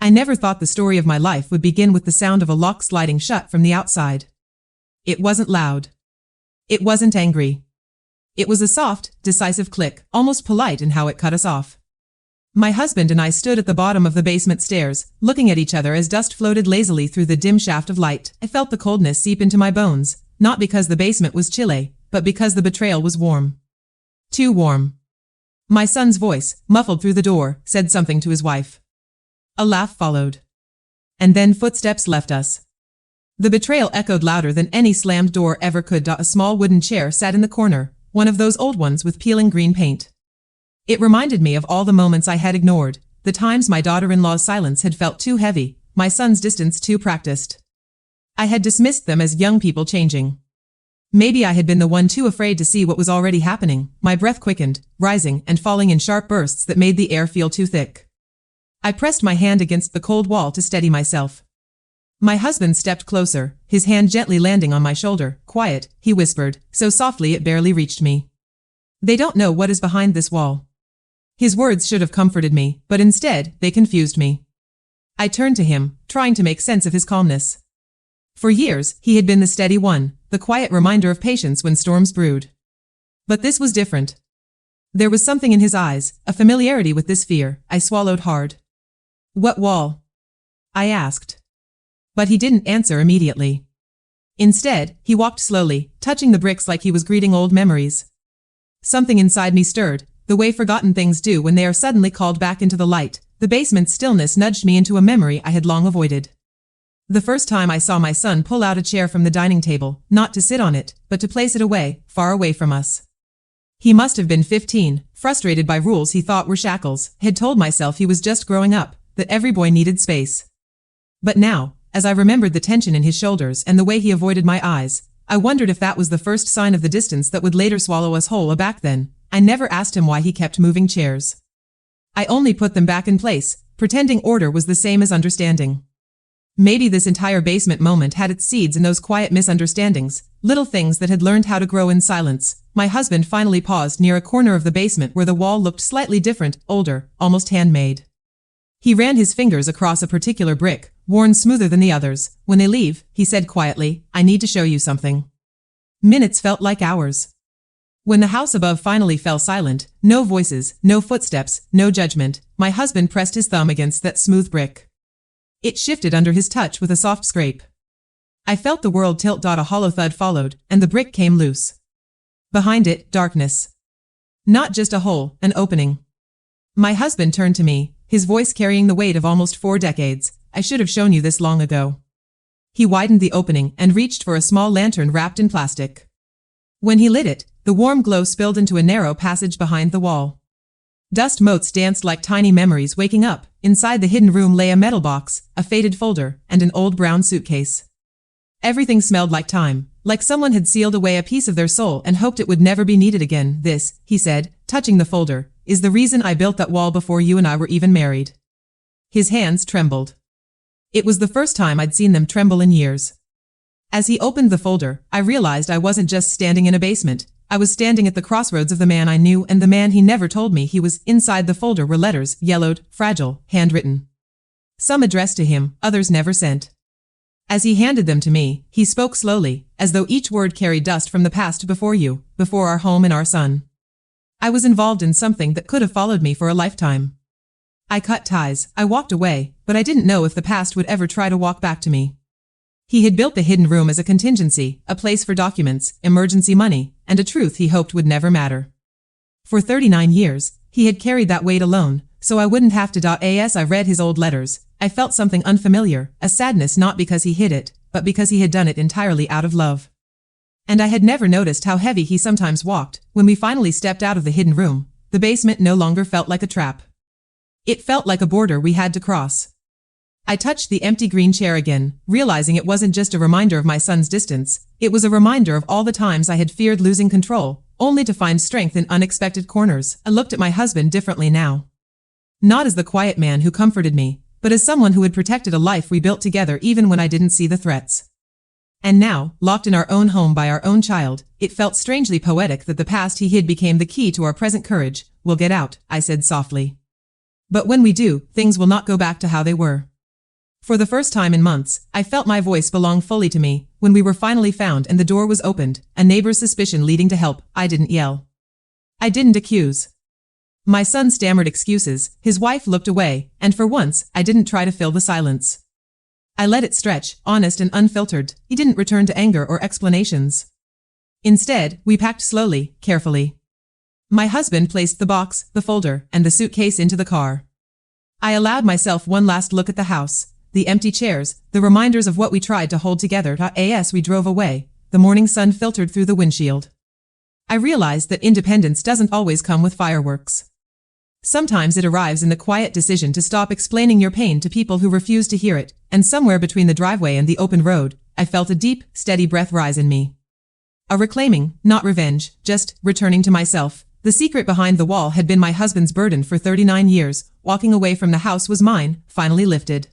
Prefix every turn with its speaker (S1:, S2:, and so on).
S1: I never thought the story of my life would begin with the sound of a lock sliding shut from the outside. It wasn't loud. It wasn't angry. It was a soft, decisive click, almost polite in how it cut us off. My husband and I stood at the bottom of the basement stairs, looking at each other as dust floated lazily through the dim shaft of light. I felt the coldness seep into my bones, not because the basement was chilly, but because the betrayal was warm. Too warm. My son's voice, muffled through the door, said something to his wife. A laugh followed. And then footsteps left us. The betrayal echoed louder than any slammed door ever could. A small wooden chair sat in the corner, one of those old ones with peeling green paint. It reminded me of all the moments I had ignored, the times my daughter-in-law's silence had felt too heavy, my son's distance too practiced. I had dismissed them as young people changing. Maybe I had been the one too afraid to see what was already happening. My breath quickened, rising and falling in sharp bursts that made the air feel too thick. I pressed my hand against the cold wall to steady myself. My husband stepped closer, his hand gently landing on my shoulder. Quiet, he whispered, so softly it barely reached me. They don't know what is behind this wall. His words should have comforted me, but instead, they confused me. I turned to him, trying to make sense of his calmness. For years, he had been the steady one, the quiet reminder of patience when storms brewed. But this was different. There was something in his eyes, a familiarity with this fear. I swallowed hard. What wall? I asked. But he didn't answer immediately. Instead, he walked slowly, touching the bricks like he was greeting old memories. Something inside me stirred, the way forgotten things do when they are suddenly called back into the light. The basement's stillness nudged me into a memory I had long avoided. The first time I saw my son pull out a chair from the dining table, not to sit on it, but to place it away, far away from us. He must have been 15, frustrated by rules he thought were shackles. Had told myself he was just growing up, that every boy needed space. But now, as I remembered the tension in his shoulders and the way he avoided my eyes, I wondered if that was the first sign of the distance that would later swallow us whole. Back then, I never asked him why he kept moving chairs. I only put them back in place, pretending order was the same as understanding. Maybe this entire basement moment had its seeds in those quiet misunderstandings, little things that had learned how to grow in silence. My husband finally paused near a corner of the basement where the wall looked slightly different, older, almost handmade. He ran his fingers across a particular brick, worn smoother than the others. When they leave, he said quietly, I need to show you something. Minutes felt like hours. When the house above finally fell silent, no voices, no footsteps, no judgment, my husband pressed his thumb against that smooth brick. It shifted under his touch with a soft scrape. I felt the world tilt. A hollow thud followed, and the brick came loose. Behind it, darkness. Not just a hole, an opening. My husband turned to me, his voice carrying the weight of almost 4 decades. I should have shown you this long ago. He widened the opening and reached for a small lantern wrapped in plastic. When he lit it, the warm glow spilled into a narrow passage behind the wall. Dust motes danced like tiny memories waking up. Inside the hidden room lay a metal box, a faded folder, and an old brown suitcase. Everything smelled like time, like someone had sealed away a piece of their soul and hoped it would never be needed again. This, he said, touching the folder, is the reason I built that wall before you and I were even married. His hands trembled. It was the first time I'd seen them tremble in years. As he opened the folder, I realized I wasn't just standing in a basement. I was standing at the crossroads of the man I knew and the man he never told me he was. Inside the folder were letters, yellowed, fragile, handwritten. Some addressed to him, others never sent. As he handed them to me, he spoke slowly, as though each word carried dust from the past. Before you, before our home and our son. I was involved in something that could have followed me for a lifetime. I cut ties, I walked away, but I didn't know if the past would ever try to walk back to me. He had built the hidden room as a contingency, a place for documents, emergency money, and a truth he hoped would never matter. For 39 years, he had carried that weight alone, so I wouldn't have to. As I read his old letters, I felt something unfamiliar, a sadness not because he hid it, but because he had done it entirely out of love. And I had never noticed how heavy he sometimes walked. When we finally stepped out of the hidden room, the basement no longer felt like a trap. It felt like a border we had to cross. I touched the empty green chair again, realizing it wasn't just a reminder of my son's distance, it was a reminder of all the times I had feared losing control, only to find strength in unexpected corners. I looked at my husband differently now. Not as the quiet man who comforted me, but as someone who had protected a life we built together even when I didn't see the threats. And now, locked in our own home by our own child, it felt strangely poetic that the past he hid became the key to our present courage. We'll get out, I said softly. But when we do, things will not go back to how they were. For the first time in months, I felt my voice belong fully to me. When we were finally found and the door was opened, a neighbor's suspicion leading to help, I didn't yell. I didn't accuse. My son stammered excuses, his wife looked away, and for once, I didn't try to fill the silence. I let it stretch, honest and unfiltered. He didn't return to anger or explanations. Instead, we packed slowly, carefully. My husband placed the box, the folder, and the suitcase into the car. I allowed myself one last look at the house, the empty chairs, the reminders of what we tried to hold together. As we drove away, the morning sun filtered through the windshield. I realized that independence doesn't always come with fireworks. Sometimes it arrives in the quiet decision to stop explaining your pain to people who refuse to hear it, and somewhere between the driveway and the open road, I felt a deep, steady breath rise in me. A reclaiming, not revenge, just returning to myself. The secret behind the wall had been my husband's burden for 39 years. Walking away from the house was mine, finally lifted.